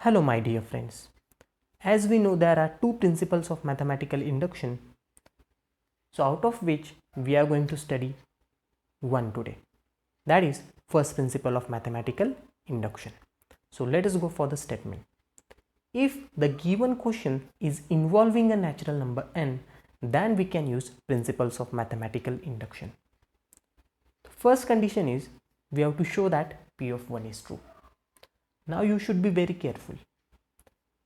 Hello my dear friends. As we know there are two principles of mathematical induction, so out of which we are going to study one today. That is first principle of mathematical induction. So let us go for the statement. If the given question is involving a natural number n, then we can use principles of mathematical induction. The first condition is we have to show that p of 1 is true. Now you should be very careful.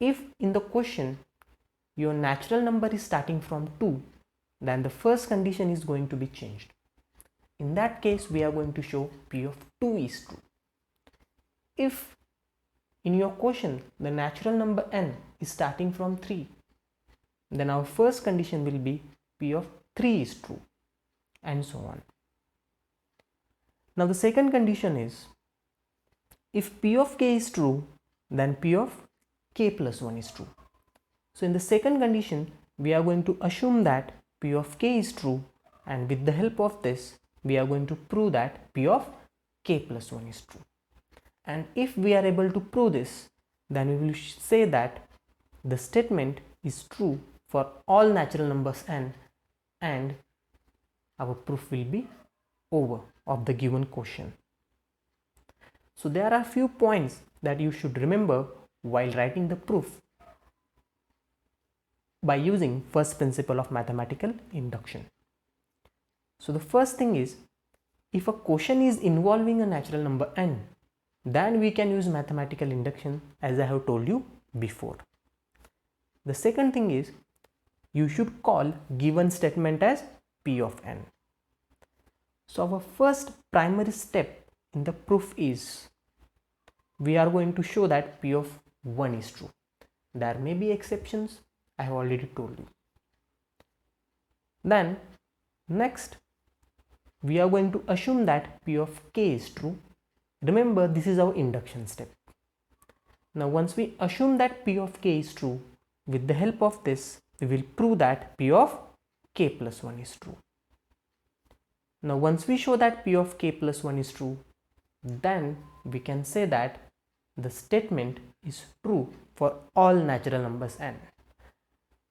If in the question your natural number is starting from 2, then the first condition is going to be changed. In that case, we are going to show p of 2 is true. If in your question the natural number n is starting from 3, then our first condition will be p of 3 is true, and so on. Now the second condition is if p of k is true, then p of k plus 1 is true. So in the second condition, we are going to assume that p of k is true, and with the help of this, we are going to prove that p of k plus 1 is true. And if we are able to prove this, then we will say that the statement is true for all natural numbers n, and our proof will be over of the given question. So there are few points that you should remember while writing the proof by using first principle of mathematical induction. So the first thing is, if a question is involving a natural number n, then we can use mathematical induction, as I have told you before. The second thing is, you should call given statement as p of n. So our first primary step in the proof is, we are going to show that p of 1 is true. There may be exceptions, I have already told you. Then next, we are going to assume that p of k is true. Remember, this is our induction step. Now once we assume that p of k is true, with the help of this, we will prove that p of k plus 1 is true. Now once we show that p of k plus 1 is true, then we can say that the statement is true for all natural numbers n.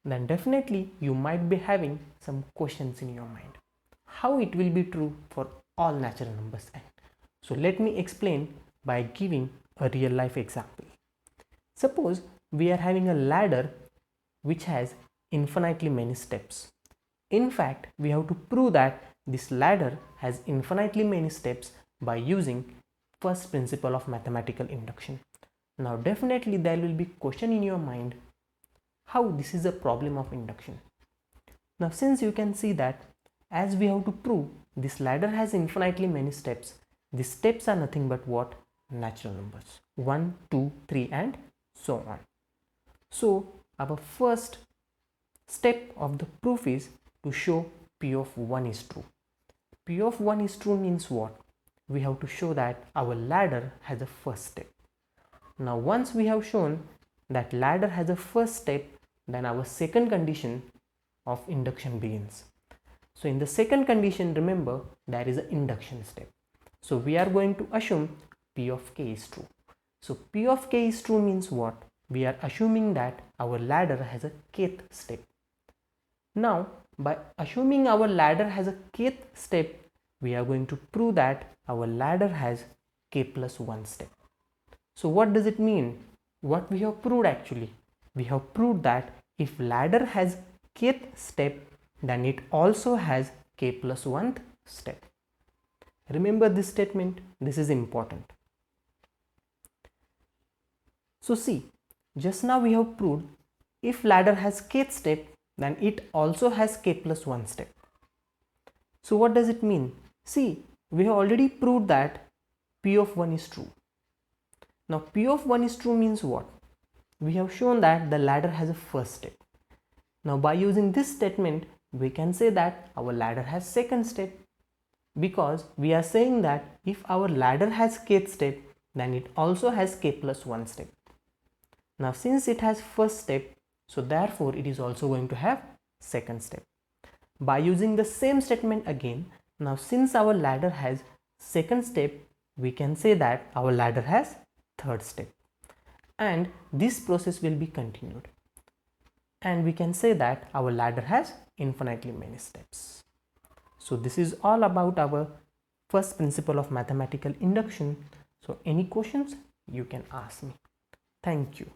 Then definitely you might be having some questions in your mind. How it will be true for all natural numbers n? So let me explain by giving a real life example. Suppose we are having a ladder which has infinitely many steps. In fact, we have to prove that this ladder has infinitely many steps by using first principle of mathematical induction. Now definitely there will be question in your mind, how this is a problem of induction. Now since you can see that as we have to prove this ladder has infinitely many steps, these steps are nothing but what? Natural numbers. 1, 2, 3 and so on. So our first step of the proof is to show p of 1 is true. P of 1 is true means what? We have to show that our ladder has a first step. Now once we have shown that ladder has a first step, then our second condition of induction begins. So in the second condition, remember, there is an induction step. So we are going to assume p of k is true. So p of k is true means what? We are assuming that our ladder has a kth step. Now by assuming our ladder has a kth step, we are going to prove that our ladder has k plus 1 step. So what does it mean? What we have proved actually? We have proved that if ladder has kth step, then it also has k plus 1th step. Remember this statement, this is important. So see, just now we have proved if ladder has kth step, then it also has k plus 1 step. So what does it mean? See, we have already proved that p of 1 is true. Now p of 1 is true means what? We have shown that the ladder has a first step. Now by using this statement, we can say that our ladder has second step, because we are saying that if our ladder has kth step, then it also has k plus 1 step. Now since it has first step, so therefore it is also going to have second step. By using the same statement again, now since our ladder has second step, we can say that our ladder has third step. and this process will be continued, and we can say that our ladder has infinitely many steps. So this is all about our first principle of mathematical induction. So any questions you can ask me. Thank you.